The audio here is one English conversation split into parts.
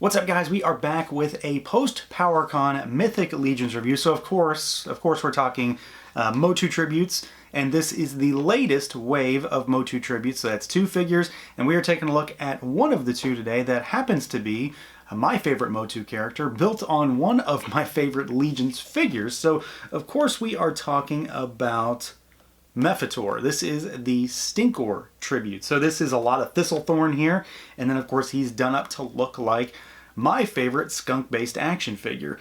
What's up, guys? We are back with a post-PowerCon Mythic Legions review. So of course we're talking MOTU tributes, and this is the latest wave of MOTU tributes. So that's 2 figures, and we are taking a look at one of the 2 today that happens to be my favorite MOTU character, built on one of my favorite Legions figures. So of course we are talking about MEPHITOR. This is the STINKOR tribute. So this is a lot of Thistlethorn here, and then of course he's done up to look like my favorite skunk-based action figure.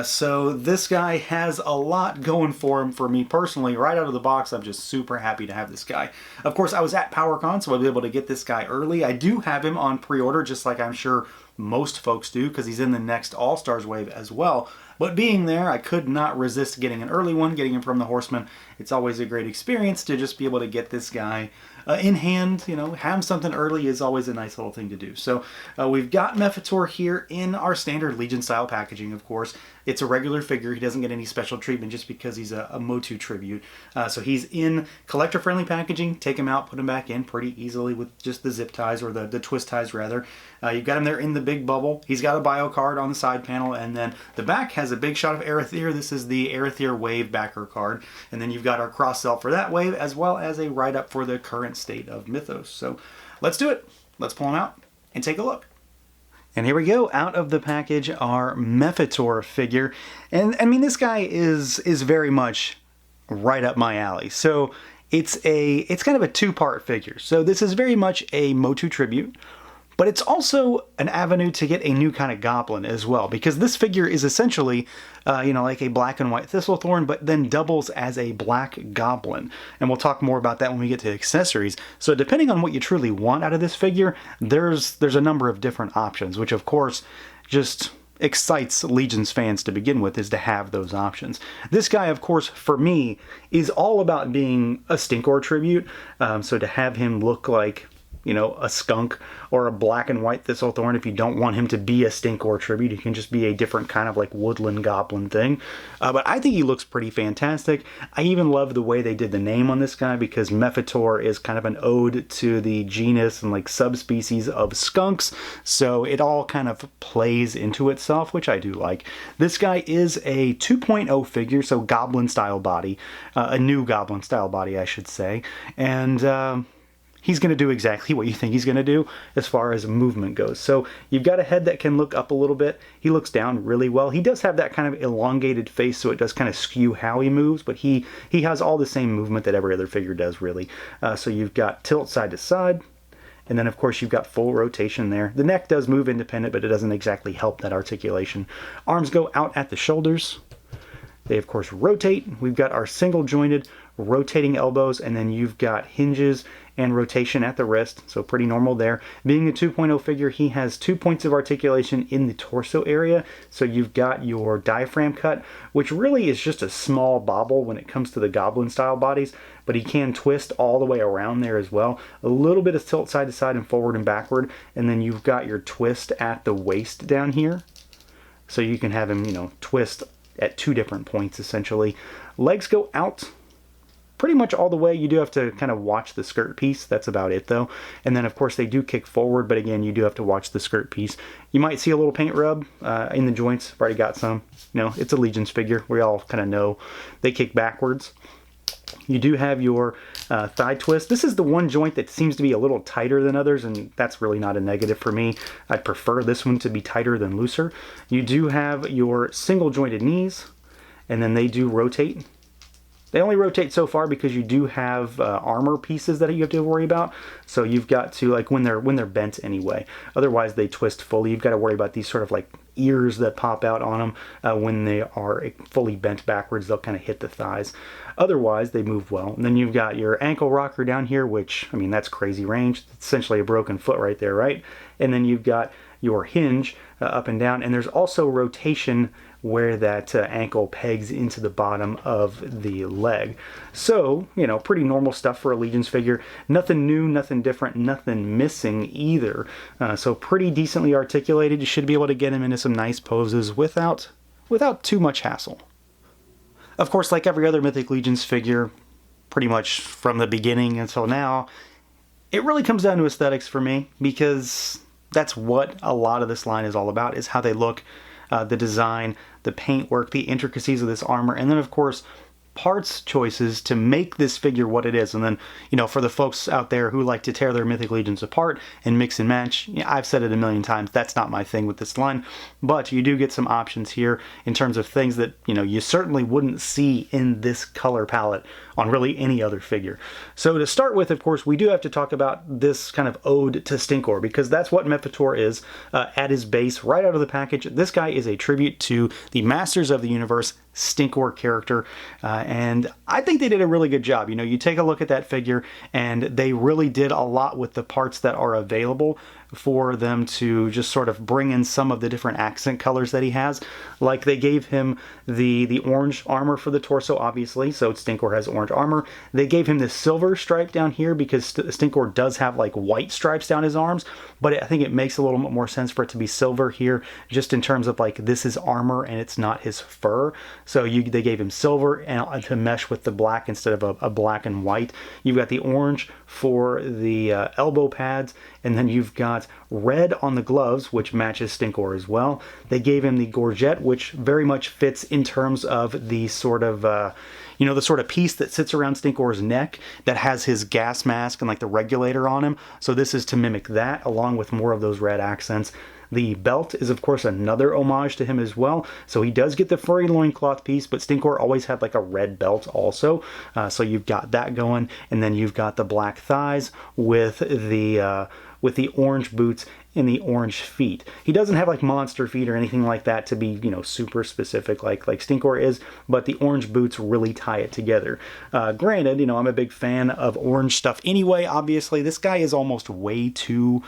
So this guy has a lot going for him for me personally. Right out of the box, I'm just super happy to have this guy. Of course, I was at PowerCon, so I was able to get this guy early. I do have him on pre-order, just like I'm sure most folks do, because he's in the next All-Stars wave as well. But being there, I could not resist getting an early one, getting him from the Horseman. It's always a great experience to just be able to get this guy in hand. You know, have something early is always a nice little thing to do. So we've got MEPHITOR here in our standard Legion style packaging, of course. It's a regular figure. He doesn't get any special treatment just because he's a MOTU tribute. So he's in collector-friendly packaging. Take him out, put him back in pretty easily with just the zip ties, or the twist ties rather. You've got him there in the big bubble. He's got a bio card on the side panel, and then the back has a big shot of Arethyr. This is the Arethyr wave backer card. And then you've got our cross-sell for that wave, as well as a write-up for the current state of Mythos. So let's do it. Let's pull him out and take a look. And here we go, out of the package, our MEPHITOR figure. And I mean, this guy is very much right up my alley. So it's kind of a 2-part figure. So this is very much a MOTU tribute, but it's also an avenue to get a new kind of goblin as well, because this figure is essentially, you know, like a black and white Thistlethorn, but then doubles as a black goblin. And we'll talk more about that when we get to accessories. So depending on what you truly want out of this figure, there's a number of different options, which of course just excites Legions fans to begin with, is to have those options. This guy, of course, for me, is all about being a STINKOR tribute. So to have him look like, you know, a skunk or a black and white Thistlethorn, if you don't want him to be a STINKOR tribute, he can just be a different kind of like woodland goblin thing. But I think he looks pretty fantastic. I even love the way they did the name on this guy, because MEPHITOR is kind of an ode to the genus and like subspecies of skunks. So it all kind of plays into itself, which I do like. This guy is a 2.0 figure, so goblin style body, a new goblin style body, I should say. And he's going to do exactly what you think he's going to do as far as movement goes. So you've got a head that can look up a little bit. He looks down really well. He does have that kind of elongated face, so it does kind of skew how he moves, but he has all the same movement that every other figure does, really. So you've got tilt side to side, and then of course you've got full rotation there. The neck does move independent, but it doesn't exactly help that articulation. Arms go out at the shoulders. They of course rotate. We've got our single jointed rotating elbows, and then you've got hinges and rotation at the wrist, so pretty normal there. Being a 2.0 figure, he has 2 points of articulation in the torso area, so you've got your diaphragm cut, which really is just a small bobble when it comes to the goblin style bodies, but he can twist all the way around there as well. A little bit of tilt side to side and forward and backward, and then you've got your twist at the waist down here, so you can have him, you know, twist at 2 different points essentially. Legs go out pretty much all the way. You do have to kind of watch the skirt piece. That's about it though. And then of course they do kick forward, but again, you do have to watch the skirt piece. You might see a little paint rub in the joints. I've already got some. You know, it's a Legions figure. We all kind of know they kick backwards. You do have your thigh twist. This is the one joint that seems to be a little tighter than others, and that's really not a negative for me. I'd prefer this one to be tighter than looser. You do have your single jointed knees, and then they do rotate. They only rotate so far because you do have armor pieces that you have to worry about. So you've got to, like, when they're bent anyway. Otherwise they twist fully. You've got to worry about these sort of like ears that pop out on them. When they are fully bent backwards, they'll kind of hit the thighs. Otherwise they move well. And then you've got your ankle rocker down here, which, I mean, that's crazy range. It's essentially a broken foot right there, right? And then you've got your hinge up and down, and there's also rotation where that ankle pegs into the bottom of the leg. So, you know, pretty normal stuff for a Legions figure. Nothing new, nothing different, nothing missing either. So pretty decently articulated. You should be able to get him into some nice poses without too much hassle. Of course, like every other Mythic Legions figure, pretty much from the beginning until now, it really comes down to aesthetics for me, because that's what a lot of this line is all about, is how they look, the design, the paintwork, the intricacies of this armor, and then of course parts choices to make this figure what it is. And then, you know, for the folks out there who like to tear their Mythic Legions apart and mix and match, I've said it a million times, that's not my thing with this line, but you do get some options here in terms of things that, you know, you certainly wouldn't see in this color palette on really any other figure. So to start with, of course, we do have to talk about this kind of ode to Stinkor, because that's what MEPHITOR is at his base right out of the package. This guy is a tribute to the Masters of the Universe Stinkor character, and I think they did a really good job. You know, you take a look at that figure and they really did a lot with the parts that are available for them to just sort of bring in some of the different accent colors that he has. Like they gave him the orange armor for the torso, obviously, so Stinkor has orange armor. They gave him this silver stripe down here because Stinkor does have like white stripes down his arms, but I think it makes a little bit more sense for it to be silver here, just in terms of like this is armor and it's not his fur. So they gave him silver and to mesh with the black instead of a black and white. You've got the orange for the elbow pads, and then you've got red on the gloves, which matches Stinkor as well. They gave him the gorget, which very much fits in terms of the sort of, you know, the sort of piece that sits around Stinkor's neck that has his gas mask and like the regulator on him. So this is to mimic that, along with more of those red accents. The belt is, of course, another homage to him as well. So he does get the furry loincloth piece, but Stinkor always had like a red belt also. So you've got that going, and then you've got the black thighs with the orange boots and the orange feet. He doesn't have like monster feet or anything like that to be, you know, super specific like Stinkor is, but the orange boots really tie it together. Granted, you know, I'm a big fan of orange stuff anyway. Obviously, this guy is almost way too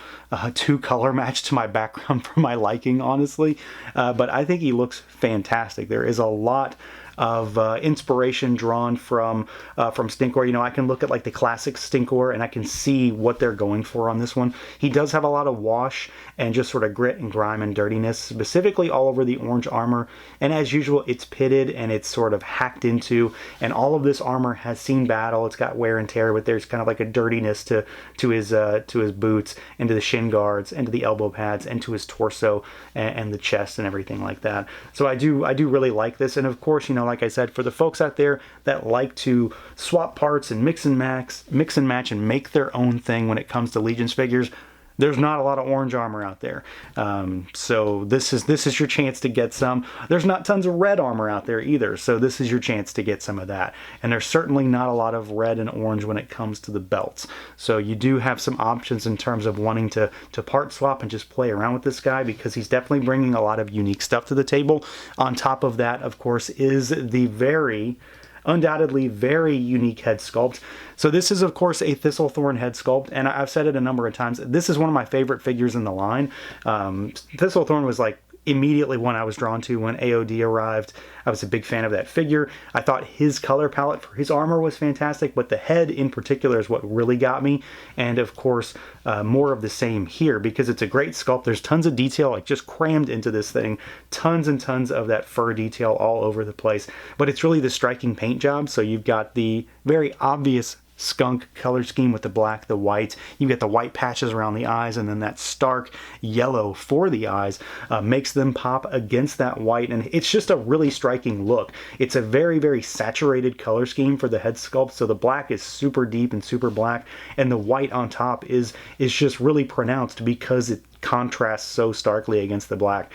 color matched to my background for my liking, honestly. But I think he looks fantastic. There is a lot of inspiration drawn from Stinkor. You know, I can look at like the classic Stinkor and I can see what they're going for on this one. He does have a lot of wash and just sort of grit and grime and dirtiness, specifically all over the orange armor. And as usual, it's pitted and it's sort of hacked into, and all of this armor has seen battle. It's got wear and tear, but there's kind of like a dirtiness to his boots and to the shin guards and to the elbow pads and to his torso and the chest and everything like that. So I do really like this. And of course, you know, like I said, for the folks out there that like to swap parts and mix and match and make their own thing when it comes to Legions figures, there's not a lot of orange armor out there. So this is your chance to get some. There's not tons of red armor out there either, so this is your chance to get some of that. And there's certainly not a lot of red and orange when it comes to the belts. So you do have some options in terms of wanting to part swap and just play around with this guy, because he's definitely bringing a lot of unique stuff to the table. On top of that, of course, is the undoubtedly very unique head sculpt. So this is, of course, a Thistlethorn head sculpt, and I've said it a number of times. This is one of my favorite figures in the line. Thistlethorn was like immediately one I was drawn to when AOD arrived. I was a big fan of that figure. I thought his color palette for his armor was fantastic, but the head in particular is what really got me. And of course, more of the same here, because it's a great sculpt. There's tons of detail like just crammed into this thing. Tons and tons of that fur detail all over the place. But it's really the striking paint job. So you've got the very obvious skunk color scheme with the black, the white. You get the white patches around the eyes, and then that stark yellow for the eyes makes them pop against that white, and it's just a really striking look. It's a very, very saturated color scheme for the head sculpt, so the black is super deep and super black, and the white on top is just really pronounced because it contrasts so starkly against the black.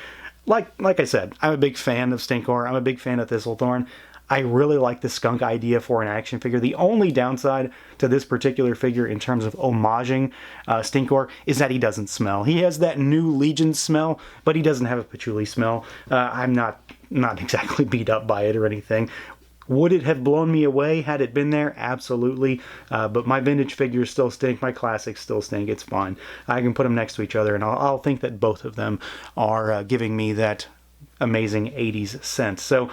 Like I said, I'm a big fan of Stinkor. I'm a big fan of Thistlethorn. I really like the skunk idea for an action figure. The only downside to this particular figure in terms of homaging Stinkor is that he doesn't smell. He has that new Legion smell, but he doesn't have a patchouli smell. I'm not exactly beat up by it or anything. Would it have blown me away had it been there? Absolutely. But my vintage figures still stink. My classics still stink. It's fine. I can put them next to each other, and I'll think that both of them are giving me that amazing 80s scent. So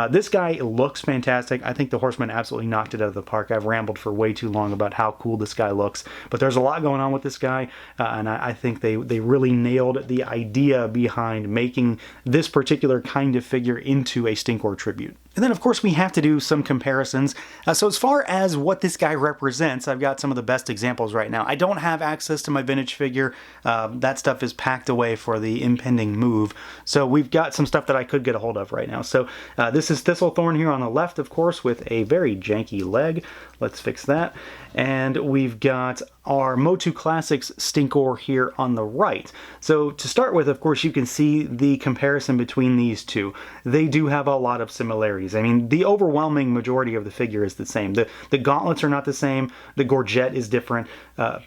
this guy looks fantastic. I think the Horseman absolutely knocked it out of the park. I've rambled for way too long about how cool this guy looks, but there's a lot going on with this guy, and I think they really nailed the idea behind making this particular kind of figure into a Stinkor tribute. And then, of course, we have to do some comparisons. So as far as what this guy represents, I've got some of the best examples right now. I don't have access to my vintage figure. That stuff is packed away for the impending move. So we've got some stuff that I could get a hold of right now. So this is Thistlethorn here on the left, of course, with a very janky leg. Let's fix that. And we've got our MOTU Classics Stinkor here on the right. So to start with, of course, you can see the comparison between these two. They do have a lot of similarities. I mean, the overwhelming majority of the figure is the same. The gauntlets are not the same. The gorget is different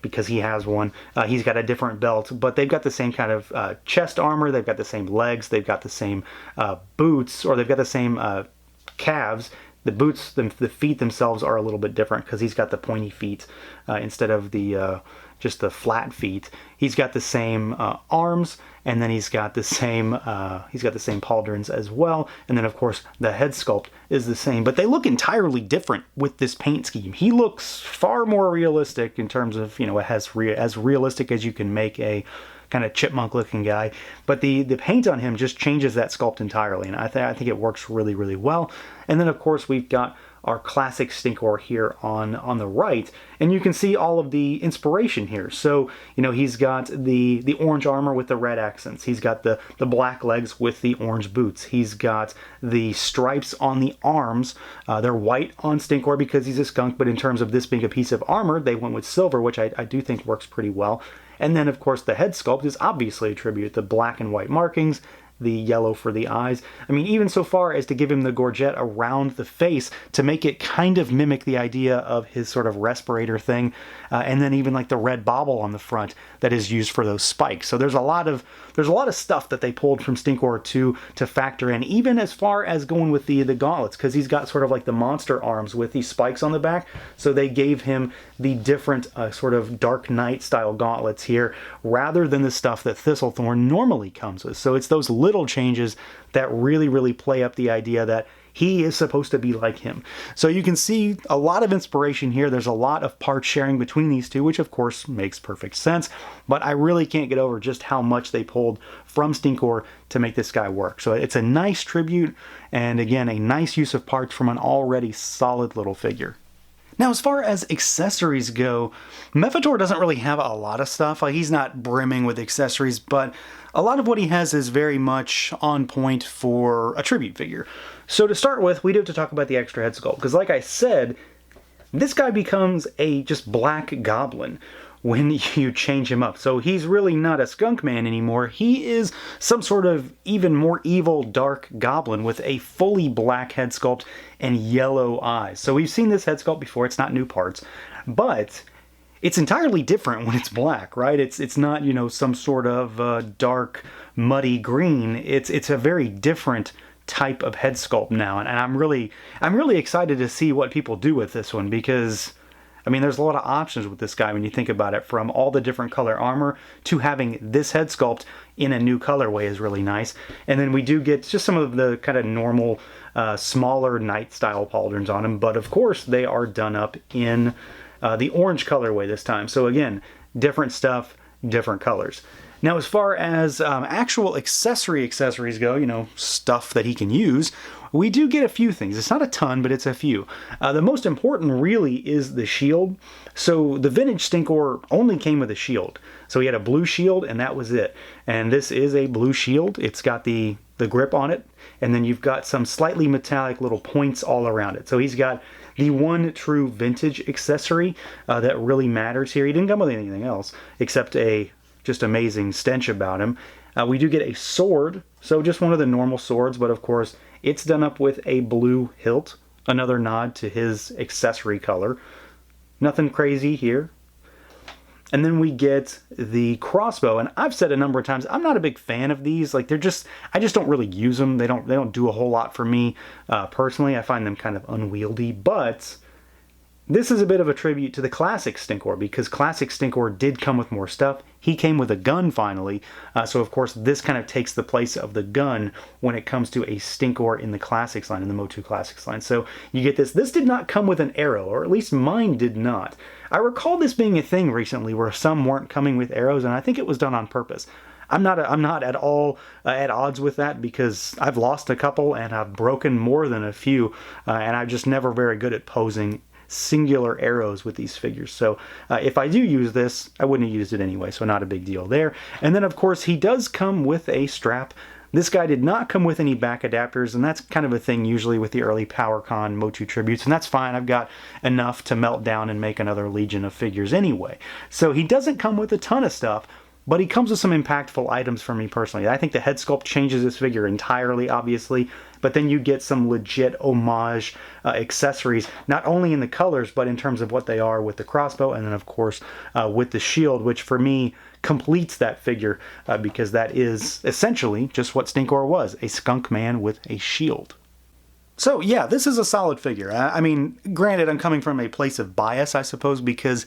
because he has one. He's got a different belt, but they've got the same kind of chest armor. They've got the same legs. They've got the same boots, or they've got the same calves. The boots, the feet themselves are a little bit different because he's got the pointy feet instead of the just the flat feet. He's got the same arms, and then he's got the same pauldrons as well. And then, of course, the head sculpt is the same, but they look entirely different with this paint scheme. He looks far more realistic in terms of, you know, as realistic as you can make a kind of chipmunk looking guy, but the paint on him just changes that sculpt entirely, and I think it works really, really well. And then, of course, we've got our classic Stinkor here on the right, and you can see all of the inspiration here. So, you know, he's got the orange armor with the red accents. He's got the black legs with the orange boots. He's got the stripes on the arms. They're white on Stinkor because he's a skunk, but in terms of this being a piece of armor, they went with silver, which I do think works pretty well. And then, of course, the head sculpt is obviously a tribute. The black and white markings, the yellow for the eyes. I mean, even so far as to give him the gorget around the face to make it kind of mimic the idea of his sort of respirator thing. And then even like the red bauble on the front that is used for those spikes. So there's a lot of stuff that they pulled from Stinkor to factor in, even as far as going with the gauntlets, because he's got sort of like the monster arms with these spikes on the back. So they gave him the different sort of Dark Knight style gauntlets here rather than the stuff that Thistlethorn normally comes with. So it's those little changes that really, really play up the idea that he is supposed to be like him. So you can see a lot of inspiration here. There's a lot of part sharing between these two, which of course makes perfect sense, but I really can't get over just how much they pulled from Stinkor to make this guy work. So it's a nice tribute, and again, a nice use of parts from an already solid little figure. Now, as far as accessories go, MEPHITOR doesn't really have a lot of stuff. Like, he's not brimming with accessories, but a lot of what he has is very much on point for a tribute figure. So to start with, we do have to talk about the extra head sculpt, because like I said, this guy becomes a just black goblin when you change him up. So he's really not a skunk man anymore. He is some sort of even more evil dark goblin with a fully black head sculpt and yellow eyes. So we've seen this head sculpt before. It's not new parts, but it's entirely different when it's black, right? It's not, you know, some sort of dark muddy green. It's a very different type of head sculpt now, and I'm really excited to see what people do with this one, because I mean, there's a lot of options with this guy when you think about it, from all the different color armor to having this head sculpt in a new colorway is really nice. And then we do get just some of the kind of normal, smaller knight style pauldrons on him, but of course they are done up in the orange colorway this time. So again, different stuff, different colors. Now, as far as actual accessories go, you know, stuff that he can use, we do get a few things. It's not a ton, but it's a few. The most important really is the shield. So the vintage Stinkor only came with a shield. So he had a blue shield and that was it. And this is a blue shield. It's got the grip on it, and then you've got some slightly metallic little points all around it. So he's got the one true vintage accessory that really matters here. He didn't come with anything else except a just amazing stench about him. We do get a sword, so just one of the normal swords, but of course it's done up with a blue hilt, another nod to his accessory color. Nothing crazy here. And then we get the crossbow, and I've said a number of times, I'm not a big fan of these. Like, I just don't really use them. They don't do a whole lot for me personally. I find them kind of unwieldy, but this is a bit of a tribute to the classic Stinkor, because classic Stinkor did come with more stuff. He came with a gun finally, so of course this kind of takes the place of the gun when it comes to a Stinkor in the Classics line, in the MOTU Classics line. So you get this. This did not come with an arrow, or at least mine did not. I recall this being a thing recently where some weren't coming with arrows, and I think it was done on purpose. I'm not at all at odds with that, because I've lost a couple and I've broken more than a few, and I'm just never very good at posing singular arrows with these figures. So if I do use this, I wouldn't have used it anyway, so not a big deal there. And then of course he does come with a strap. This guy did not come with any back adapters, and that's kind of a thing usually with the early PowerCon MOTU tributes, and that's fine. I've got enough to melt down and make another legion of figures anyway. So he doesn't come with a ton of stuff, but he comes with some impactful items for me personally. I think the head sculpt changes this figure entirely, obviously, but then you get some legit homage accessories, not only in the colors, but in terms of what they are with the crossbow, and then of course with the shield, which for me completes that figure, because that is essentially just what Stinkor was, a skunk man with a shield. So yeah, this is a solid figure. I mean, granted, I'm coming from a place of bias, I suppose, because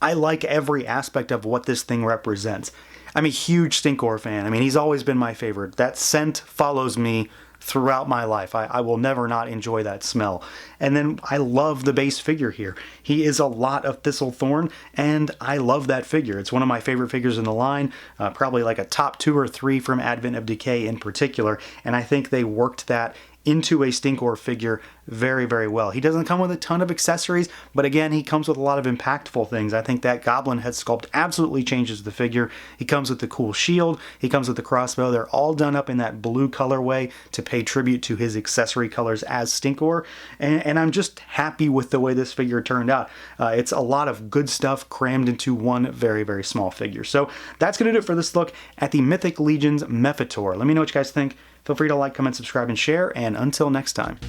I like every aspect of what this thing represents. I'm a huge Stinkor fan. I mean, he's always been my favorite. That scent follows me throughout my life. I will never not enjoy that smell. And then I love the base figure here. He is a lot of Thistlethorn, and I love that figure. It's one of my favorite figures in the line, probably like a top 2 or 3 from Advent of Decay in particular, and I think they worked that into a Stinkor figure very, very well. He doesn't come with a ton of accessories, but again, he comes with a lot of impactful things. I think that goblin head sculpt absolutely changes the figure. He comes with the cool shield, he comes with the crossbow. They're all done up in that blue colorway to pay tribute to his accessory colors as Stinkor, and I'm just happy with the way this figure turned out. It's a lot of good stuff crammed into one very, very small figure. So that's going to do it for this look at the Mythic Legions MEPHITOR. Let me know what you guys think. Feel free to like, comment, subscribe, and share, and until next time.